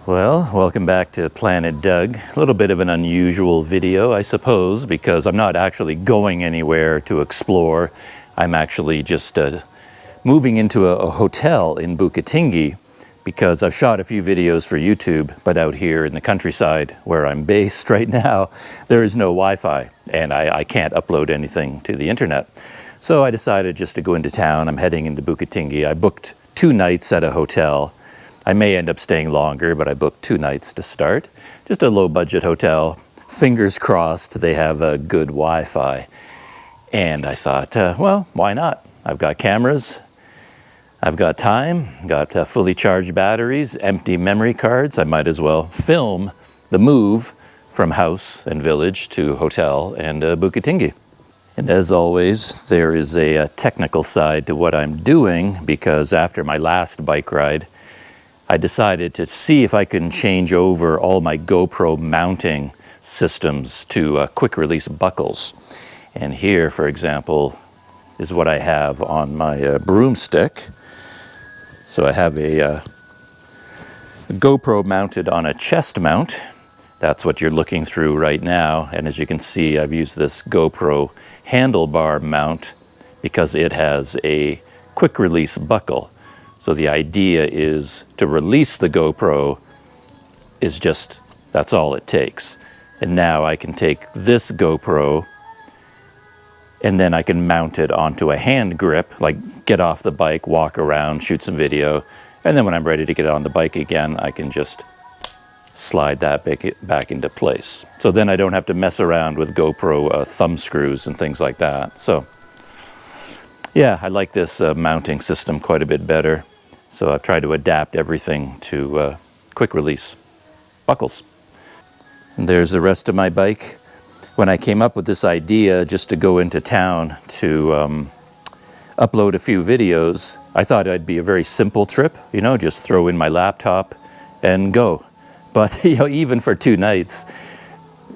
Well, welcome back to Planet Doug. A little bit of an unusual video, I suppose, because I'm not actually going anywhere to explore. I'm actually just moving into a hotel in Bukittinggi because I've shot a few videos for YouTube, but out here in the countryside where I'm based right now, there is no Wi-Fi and I can't upload anything to the internet. So I decided just to go into town. I'm heading into Bukittinggi. I booked 2 nights at a hotel. I may end up staying longer, but I booked 2 nights to start. Just a low-budget hotel. Fingers crossed they have a good Wi-Fi. And I thought, well, why not? I've got cameras, I've got time, got fully charged batteries, empty memory cards. I might as well film the move from house and village to hotel and Bukittinggi. And as always, there is a technical side to what I'm doing, because after my last bike ride, I decided to see if I can change over all my GoPro mounting systems to quick release buckles. And here, for example, is what I have on my broomstick. So I have a GoPro mounted on a chest mount. That's what you're looking through right now. And as you can see, I've used this GoPro handlebar mount because it has a quick release buckle. So the idea is to release the GoPro is just, that's all it takes. And now I can take this GoPro and then I can mount it onto a hand grip, like get off the bike, walk around, shoot some video. And then when I'm ready to get on the bike again, I can just slide that back into place. So then I don't have to mess around with GoPro thumb screws and things like that. So yeah, I like this mounting system quite a bit better. So I've tried to adapt everything to quick release buckles. And there's the rest of my bike. When I came up with this idea just to go into town to upload a few videos, I thought it'd be a very simple trip, you know, just throw in my laptop and go. But you know, even for 2 nights,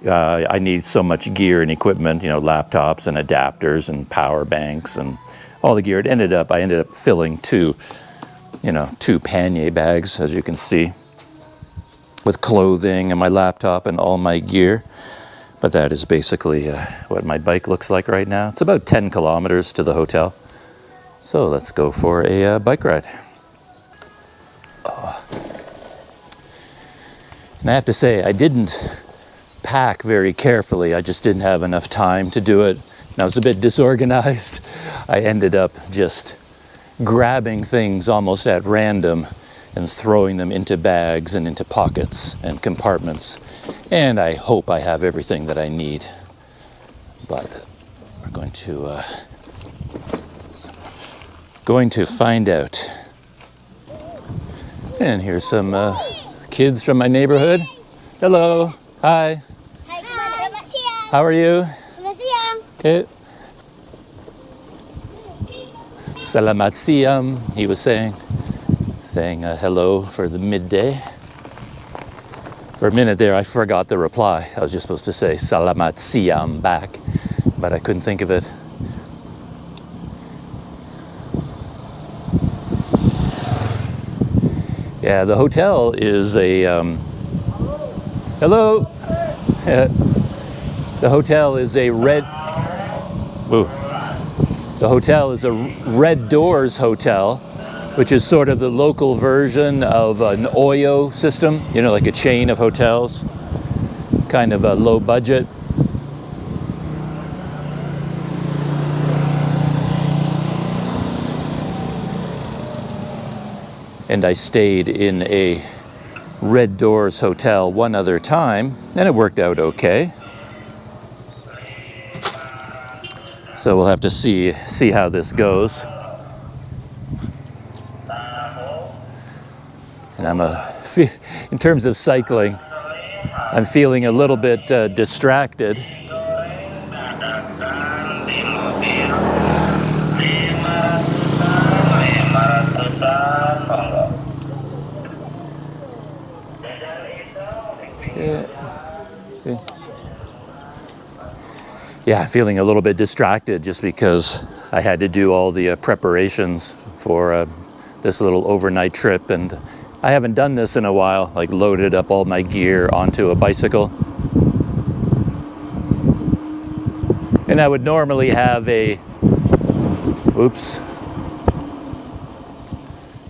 I need so much gear and equipment, you know, laptops and adapters and power banks and all the gear. I ended up filling 2 pannier bags, as you can see, with clothing and my laptop and all my gear. But that is basically what my bike looks like right now. It's about 10 kilometers to the hotel. So let's go for a bike ride. And I have to say, I didn't pack very carefully. I just didn't have enough time to do it. And I was a bit disorganized. I ended up just grabbing things almost at random and throwing them into bags and into pockets and compartments. And I hope I have everything that I need. But we're going to find out. And here's some kids from my neighborhood. Hello. Hi. How are you? Okay. Salamat siang, he was saying hello for the midday. For a minute there, I forgot the reply. I was just supposed to say salamat siang back, but I couldn't think of it. Yeah, the hotel is a hello. The hotel is a red. Whoa. The hotel is a Red Doors hotel, which is sort of the local version of an Oyo system, you know, like a chain of hotels, kind of a low budget. And I stayed in a Red Doors hotel one other time, and it worked out okay. So we'll have to see how this goes. And in terms of cycling, I'm feeling a little bit distracted. Yeah, I'm feeling a little bit distracted just because I had to do all the preparations for this little overnight trip, and I haven't done this in a while, like loaded up all my gear onto a bicycle. And I would normally have a, oops.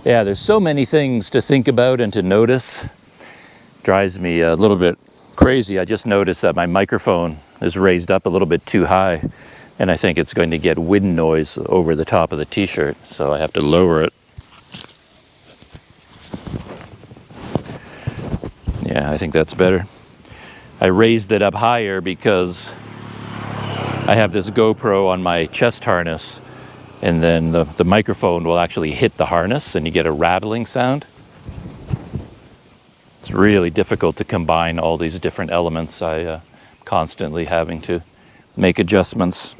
Yeah, there's so many things to think about and to notice. Drives me a little bit crazy. I just noticed that my microphone is raised up a little bit too high, and I think it's going to get wind noise over the top of the t-shirt, so I have to lower it. Yeah, I think that's better. I raised it up higher because I have this GoPro on my chest harness, and then the microphone will actually hit the harness and you get a rattling sound. It's really difficult to combine all these different elements. I constantly having to make adjustments.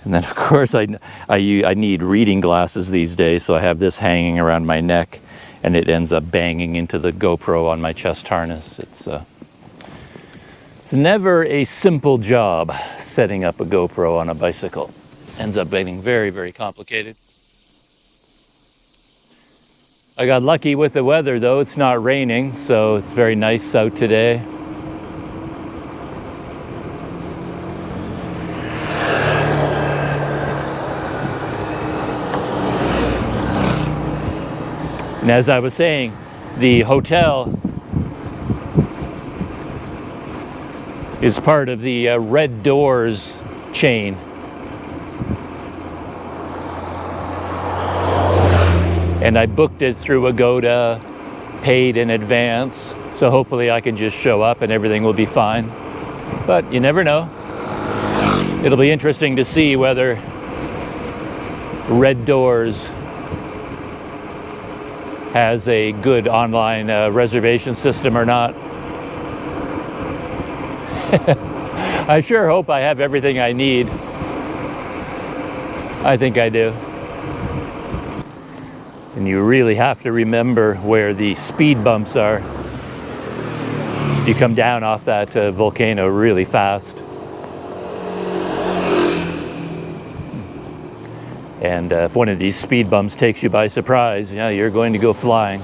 And then of course I need reading glasses these days, so I have this hanging around my neck and it ends up banging into the GoPro on my chest harness. It's never a simple job setting up a GoPro on a bicycle. Ends up getting very, very complicated. I got lucky with the weather though. It's not raining, so it's very nice out today. And as I was saying, the hotel is part of the Red Doors chain. And I booked it through Agoda, paid in advance, so hopefully I can just show up and everything will be fine. But you never know. It'll be interesting to see whether Red Doors has a good online reservation system or not. I sure hope I have everything I need. I think I do. And you really have to remember where the speed bumps are. You come down off that volcano really fast. And if one of these speed bumps takes you by surprise, yeah, you're going to go flying.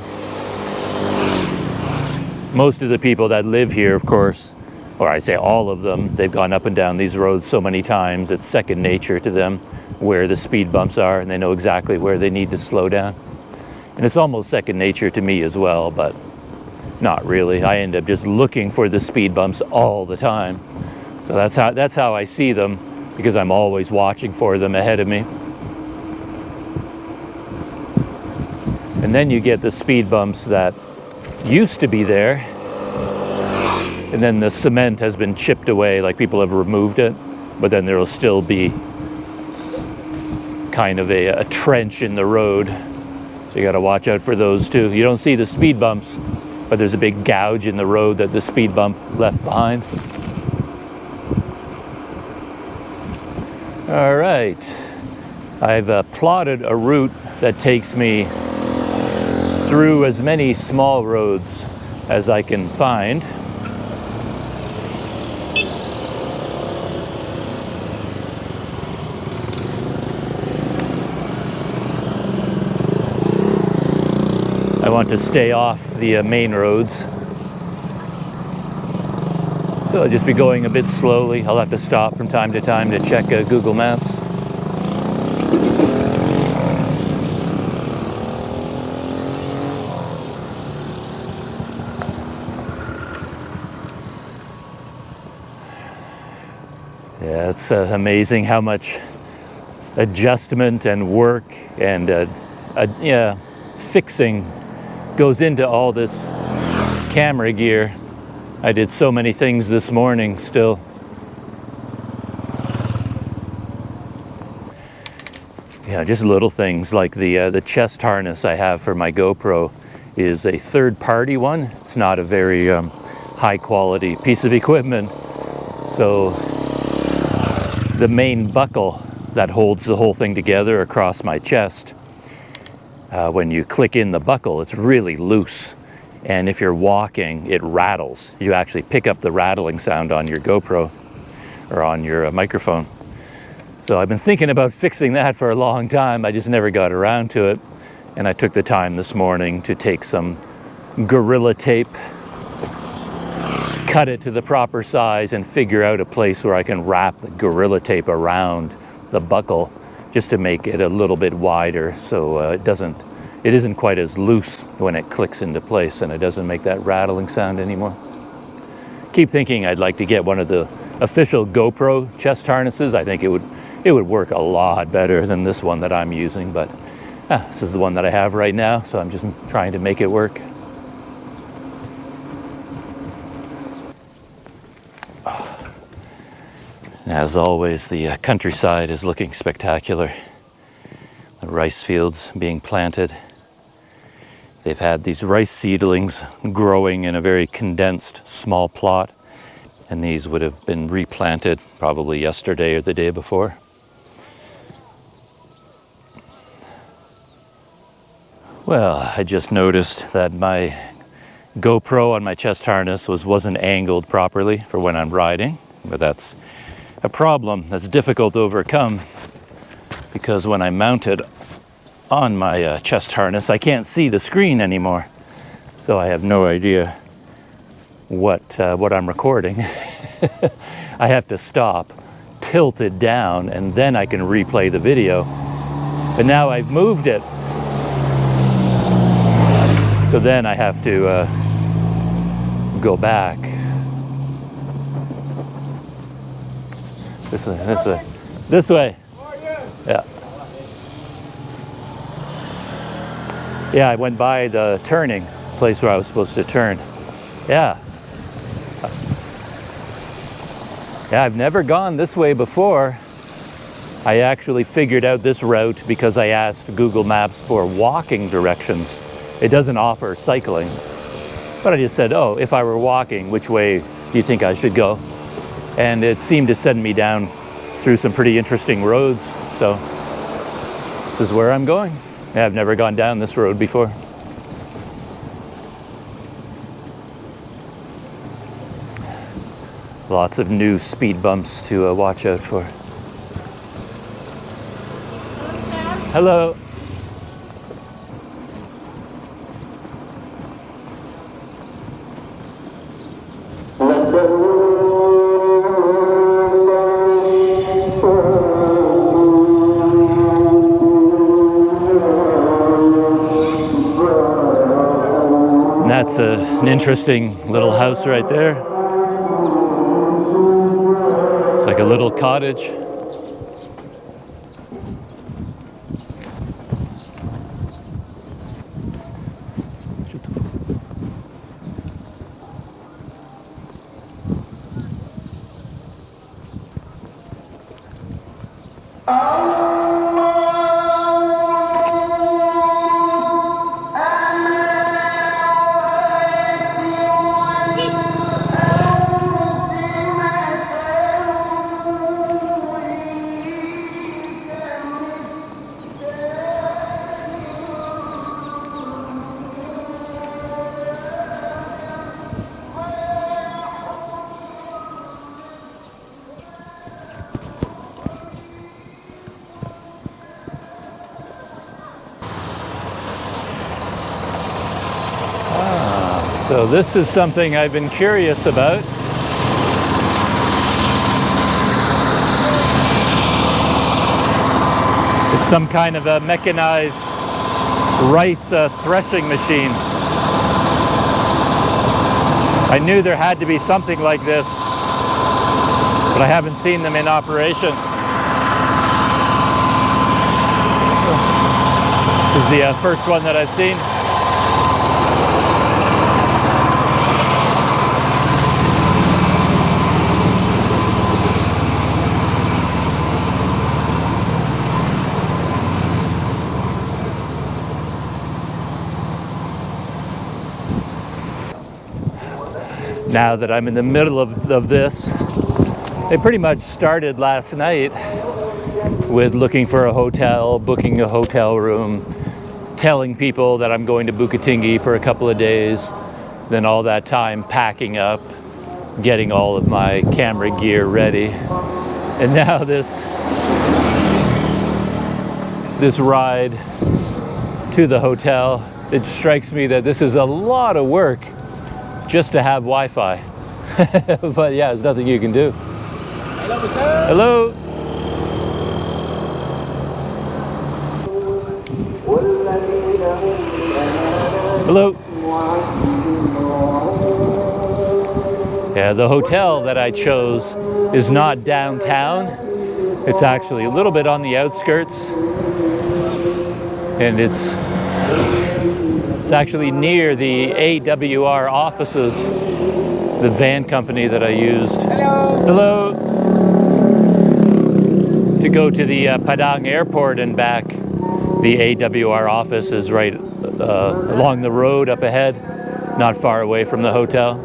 Most of the people that live here, of course, or I say all of them, they've gone up and down these roads so many times, it's second nature to them where the speed bumps are, and they know exactly where they need to slow down. And it's almost second nature to me as well, but not really. I end up just looking for the speed bumps all the time. So that's how I see them, because I'm always watching for them ahead of me. And then you get the speed bumps that used to be there, and then the cement has been chipped away, like people have removed it, but then there will still be kind of a trench in the road. So you got to watch out for those too. You don't see the speed bumps, but there's a big gouge in the road that the speed bump left behind. All right, I've plotted a route that takes me through as many small roads as I can find. I want to stay off the main roads. So I'll just be going a bit slowly. I'll have to stop from time to time to check Google Maps. Yeah, it's amazing how much adjustment and work and fixing goes into all this camera gear. I did so many things this morning still. Yeah, just little things like the chest harness I have for my GoPro is a third-party one. It's not a very high-quality piece of equipment. So the main buckle that holds the whole thing together across my chest, when you click in the buckle, it's really loose. And if you're walking, it rattles. You actually pick up the rattling sound on your GoPro or on your microphone. So I've been thinking about fixing that for a long time. I just never got around to it. And I took the time this morning to take some Gorilla Tape, cut it to the proper size, and figure out a place where I can wrap the Gorilla Tape around the buckle just to make it a little bit wider, so it isn't quite as loose when it clicks into place, and it doesn't make that rattling sound anymore. Keep thinking I'd like to get one of the official GoPro chest harnesses. I think it would work a lot better than this one that I'm using, but this is the one that I have right now, so I'm just trying to make it work. As always, the countryside is looking spectacular. The rice fields being planted. They've had these rice seedlings growing in a very condensed small plot, and these would have been replanted probably yesterday or the day before. Well, I just noticed that my GoPro on my chest harness wasn't angled properly for when I'm riding, but that's a problem that's difficult to overcome, because when I mount it on my chest harness, I can't see the screen anymore, so I have no idea what I'm recording. I have to stop, tilt it down, and then I can replay the video. But now I've moved it, so then I have to go back. This way. Yeah. Yeah, I went by the turning place where I was supposed to turn. Yeah. Yeah, I've never gone this way before. I actually figured out this route because I asked Google Maps for walking directions. It doesn't offer cycling. But I just said, oh, if I were walking, which way do you think I should go? And it seemed to send me down through some pretty interesting roads. So this is where I'm going. Yeah, I've never gone down this road before. Lots of new speed bumps to watch out for. Hello. That's an interesting little house right there. It's like a little cottage. So this is something I've been curious about. It's some kind of a mechanized rice threshing machine. I knew there had to be something like this, but I haven't seen them in operation. This is the first one that I've seen. Now that I'm in the middle of this, they pretty much started last night with looking for a hotel, booking a hotel room, telling people that I'm going to Bukittinggi for a couple of days, then all that time packing up, getting all of my camera gear ready. And now this ride to the hotel it strikes me that this is a lot of work just to have Wi-Fi. But yeah, there's nothing you can do. Hello, sir. Hello. Hello. Yeah, the hotel that I chose is not downtown. It's actually a little bit on the outskirts. And it's actually near the AWR offices, the van company that I used. Hello. Hello. To go to the Padang airport and back, the AWR office is right along the road up ahead, not far away from the hotel.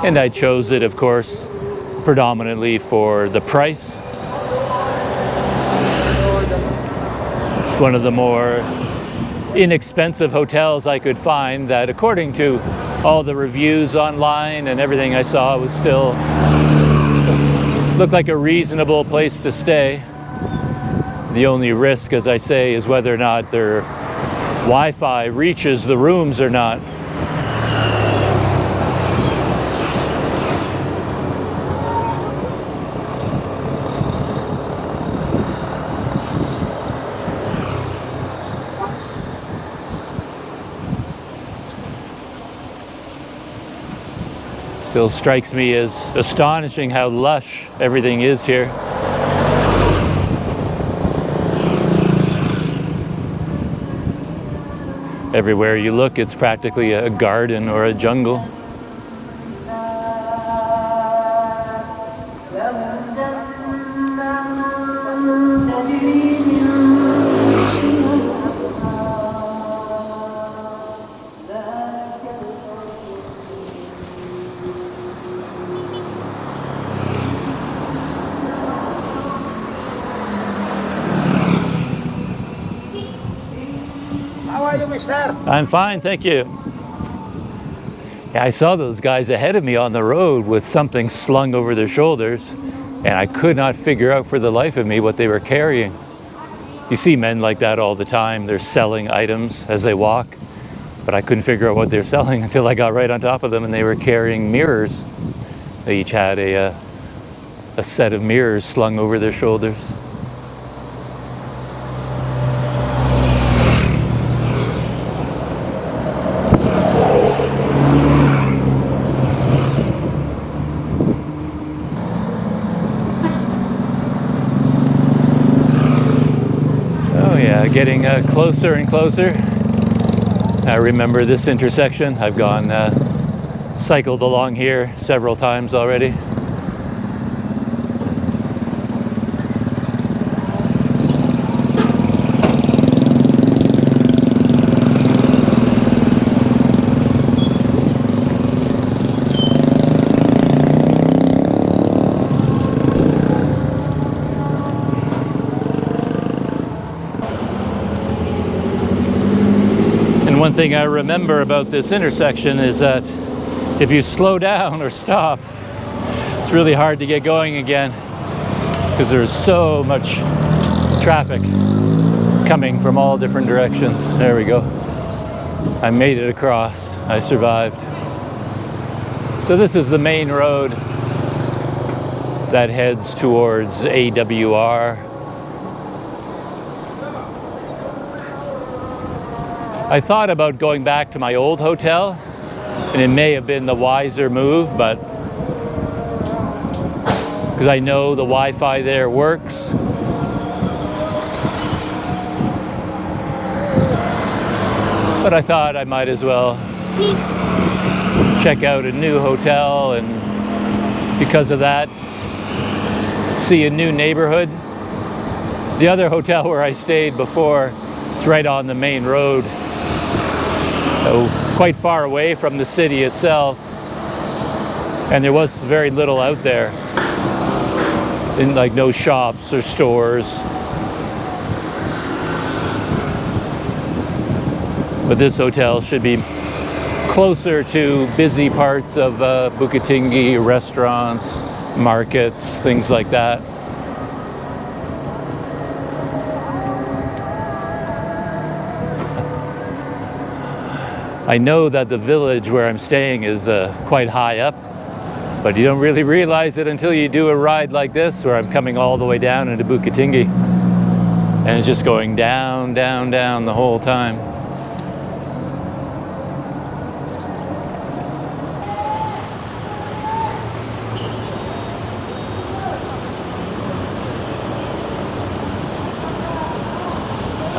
And I chose it, of course, predominantly for the price. It's one of the more inexpensive hotels I could find that, according to all the reviews online and everything I saw, was still looked like a reasonable place to stay. The only risk, as I say, is whether or not their Wi-Fi reaches the rooms or not. Still strikes me as astonishing how lush everything is here. Everywhere you look, it's practically a garden or a jungle. How are you, mister? I'm fine, thank you. Yeah, I saw those guys ahead of me on the road with something slung over their shoulders, and I could not figure out for the life of me what they were carrying. You see men like that all the time. They're selling items as they walk, but I couldn't figure out what they're selling until I got right on top of them, and they were carrying mirrors. They each had a set of mirrors slung over their shoulders. Getting closer and closer. I remember this intersection. I've gone cycled along here several times already. One thing I remember about this intersection is that if you slow down or stop, it's really hard to get going again because there's so much traffic coming from all different directions. There we go. I made it across. I survived. So this is the main road that heads towards AWR. I thought about going back to my old hotel, and it may have been the wiser move, but because I know the Wi-Fi there works. But I thought I might as well check out a new hotel, and because of that, see a new neighborhood. The other hotel where I stayed before, it's right on the main road. So quite far away from the city itself, and there was very little out there, in like no shops or stores. But this hotel should be closer to busy parts of Bukittinggi, restaurants, markets, things like that. I know that the village where I'm staying is quite high up, but you don't really realize it until you do a ride like this, where I'm coming all the way down into Bukittinggi, and it's just going down, down, down the whole time.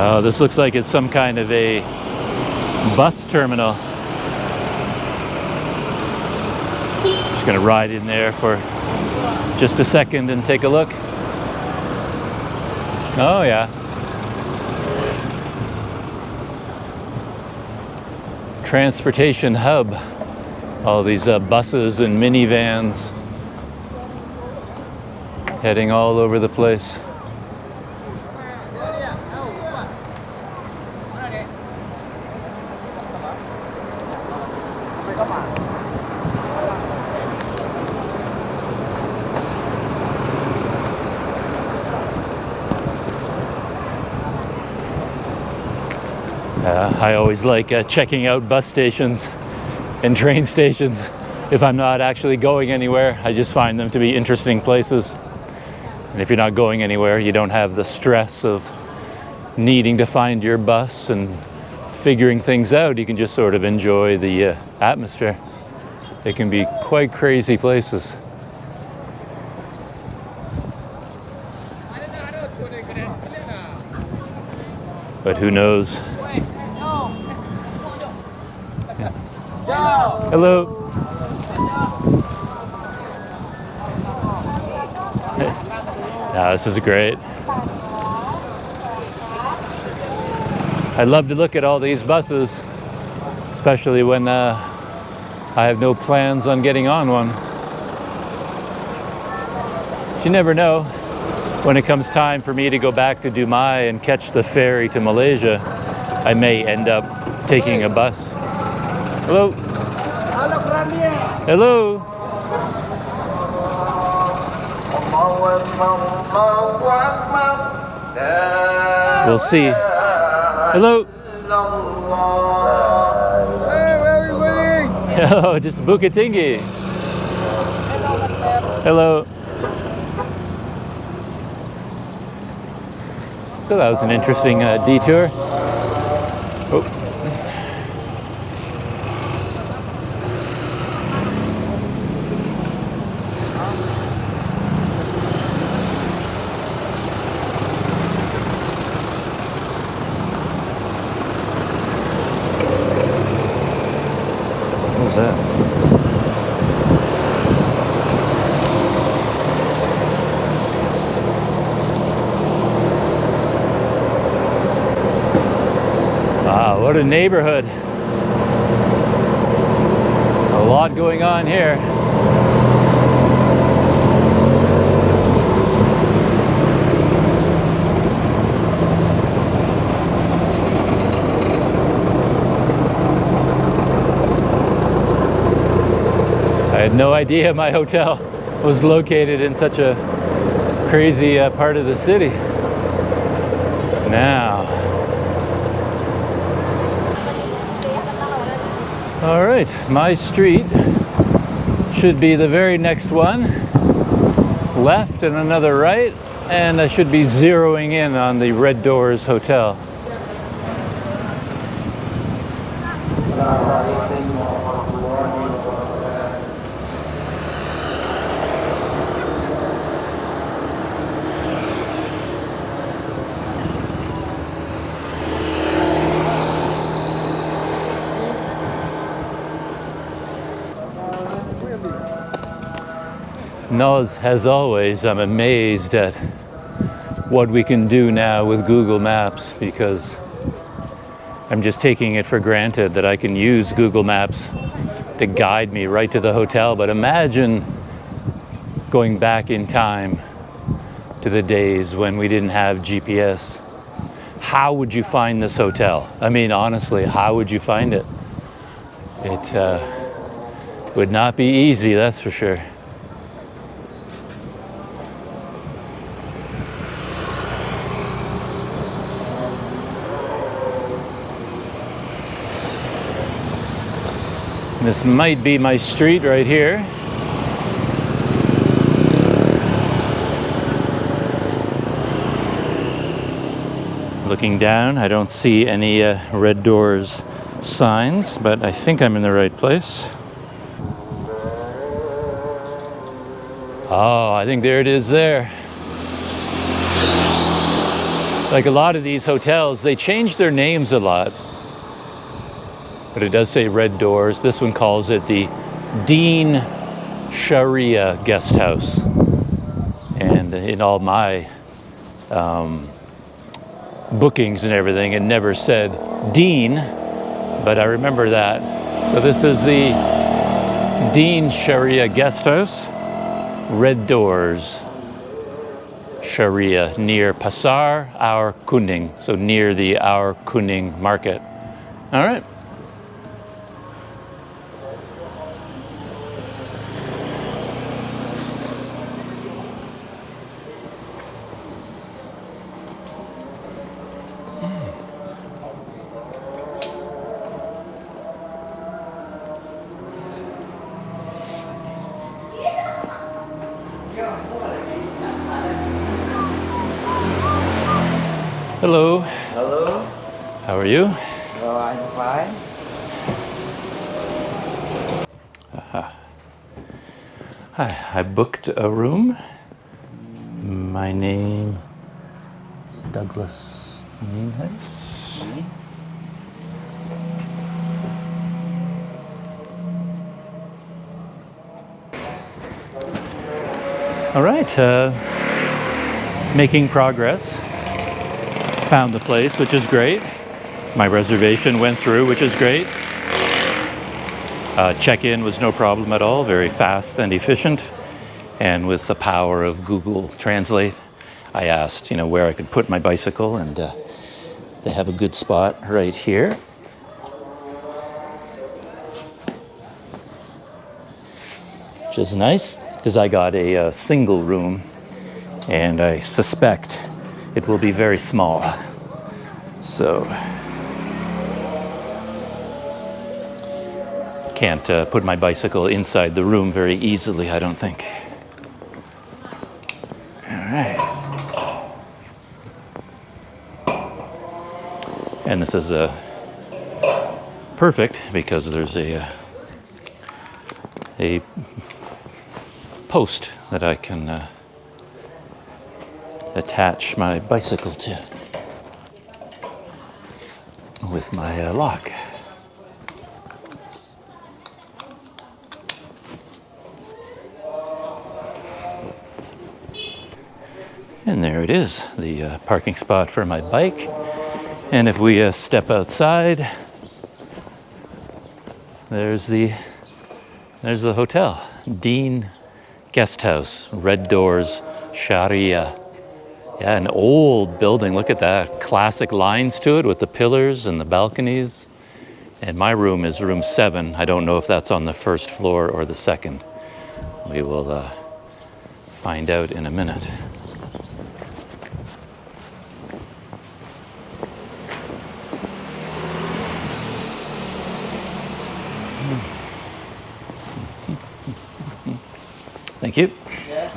Oh, this looks like it's some kind of a bus terminal. Just gonna ride in there for just a second and take a look. Oh yeah. Transportation hub. All these buses and minivans heading all over the place. I always like checking out bus stations and train stations if I'm not actually going anywhere. I just find them to be interesting places. And if you're not going anywhere, you don't have the stress of needing to find your bus and figuring things out. You can just sort of enjoy the atmosphere. It can be quite crazy places. But who knows? Hello. Yeah, this is great. I love to look at all these buses, especially when I have no plans on getting on one. But you never know. When it comes time for me to go back to Dumai and catch the ferry to Malaysia, I may end up taking a bus. Hello. Hello. We'll see. Hello. Hey, where are you going? Hello, just Bukittinggi. Hello. So that was an interesting detour. Oh. What was that? Wow, what a neighborhood. A lot going on here. I had no idea my hotel was located in such a crazy part of the city. Now. All right, my street should be the very next one. Left and another right, and I should be zeroing in on the Red Doors Hotel. No, as always, I'm amazed at what we can do now with Google Maps, because I'm just taking it for granted that I can use Google Maps to guide me right to the hotel. But imagine going back in time to the days when we didn't have GPS. How would you find this hotel? I mean, honestly, how would you find it? It would not be easy, that's for sure. This might be my street right here. Looking down, I don't see any red doors signs, but I think I'm in the right place. Oh, I think there it is there. Like a lot of these hotels, they change their names a lot. But it does say red doors. This one calls it the Dean Sharia Guest House. And in all my bookings and everything, it never said Dean, but I remember that. So this is the Dean Sharia Guest House, red doors, Sharia, near Pasar Our Kuning, so near the Our Kuning market. All right. Hello. Hello. How are you? Oh, I'm fine. Hi, I booked a room. My name is Douglas Nienhuis. All right, making progress. Found the place, which is great. My reservation went through, which is great. Check-in was no problem at all, very fast and efficient. And with the power of Google Translate, I asked, where I could put my bicycle, and they have a good spot right here. Which is nice, because I got a single room, and I suspect it will be very small. So can't put my bicycle inside the room very easily, I don't think. All right. And this is perfect because there's a post that I can attach my bicycle to with my lock. And there it is, the parking spot for my bike. And if we step outside, there's the hotel, Dean Guest House, red doors, Sharia. Yeah, an old building. Look at that. Classic lines to it with the pillars and the balconies. And my room is room 7. I don't know if that's on the first floor or the second. We will find out in a minute. Thank you. Yeah.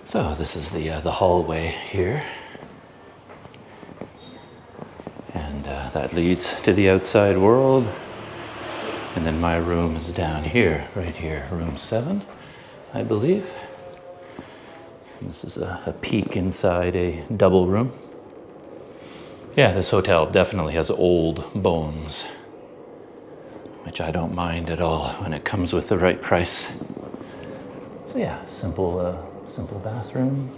So this is the hallway here. And that leads to the outside world. And then my room is down here, right here, room 7, I believe. And this is a peek inside a double room. Yeah, this hotel definitely has old bones, which I don't mind at all when it comes with the right price. So yeah, simple bathroom.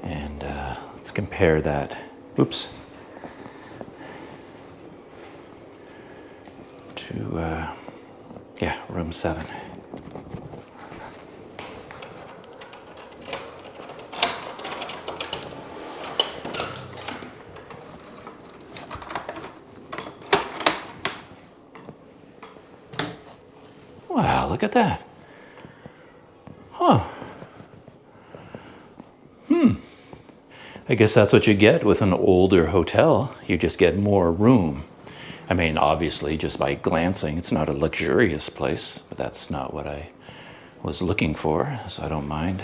And let's compare that. Oops. To, yeah, room 7. Wow, look at that. Huh. I guess that's what you get with an older hotel. You just get more room. I mean, obviously, just by glancing, it's not a luxurious place, but that's not what I was looking for, so I don't mind.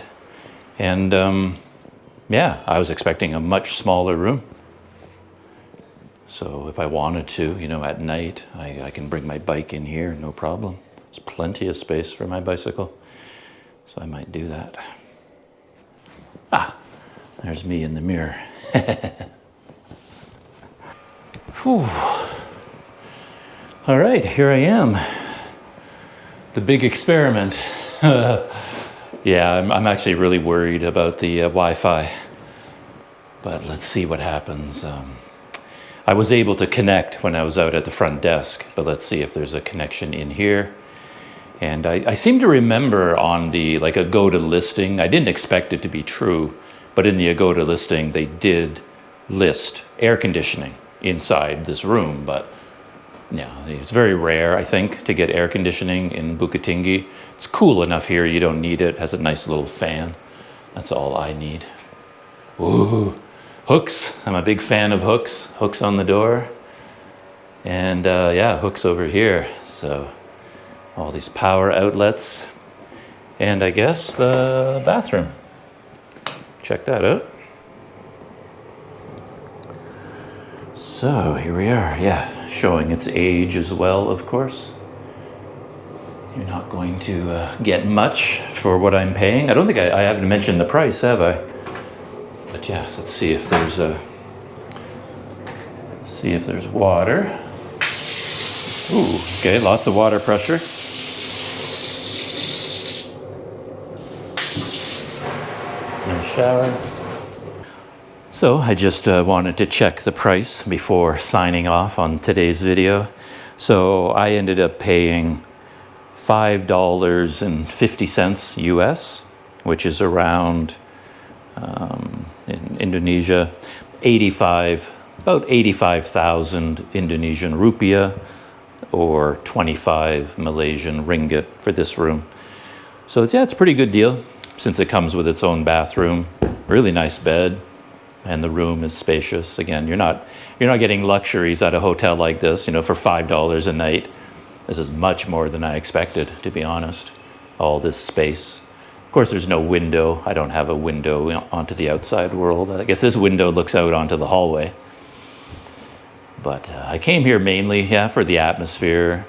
And yeah, I was expecting a much smaller room. So if I wanted to, you know, at night, I can bring my bike in here, no problem. There's plenty of space for my bicycle, so I might do that. Ah, there's me in the mirror. Whew. All right, here I am. The big experiment. Yeah, I'm actually really worried about the Wi-Fi, but let's see what happens. I was able to connect when I was out at the front desk, but let's see if there's a connection in here. And I seem to remember on the, like, Agoda listing, I didn't expect it to be true, but in the Agoda listing, they did list air conditioning inside this room, but yeah, it's very rare, I think, to get air conditioning in Bukittinggi. It's cool enough here, you don't need it. It has a nice little fan. That's all I need. Ooh, hooks. I'm a big fan of hooks. Hooks on the door. And yeah, hooks over here. So all these power outlets. And I guess the bathroom. Check that out. So here we are, yeah, showing its age as well, of course. You're not going to get much for what I'm paying. I don't think I haven't mentioned the price, have I? But yeah, let's see if there's water. Ooh, okay, lots of water pressure. And a shower. So I just wanted to check the price before signing off on today's video. So I ended up paying $5.50 US, which is around, in Indonesia, about 85,000 Indonesian rupiah, or 25 Malaysian ringgit for this room. So it's a pretty good deal since it comes with its own bathroom, really nice bed. And the room is spacious. Again, you're not getting luxuries at a hotel like this, you know, for $5 a night. This is much more than I expected, to be honest. All this space. Of course, there's no window. I don't have a window onto the outside world. I guess this window looks out onto the hallway. But I came here mainly, yeah, for the atmosphere,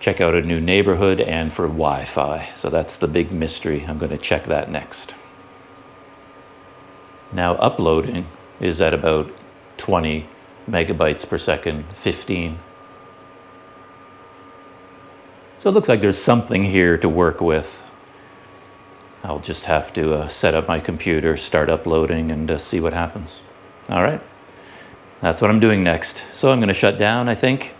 check out a new neighborhood, and for Wi-Fi. So that's the big mystery. I'm going to check that next. Now uploading is at about 20 megabytes per second, 15. So it looks like there's something here to work with. I'll just have to set up my computer, start uploading, and see what happens. All right, that's what I'm doing next. So I'm going to shut down, I think.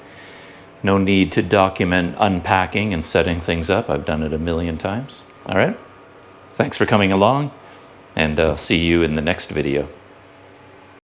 No need to document unpacking and setting things up. I've done it a million times. All right, thanks for coming along. And I'll see you in the next video.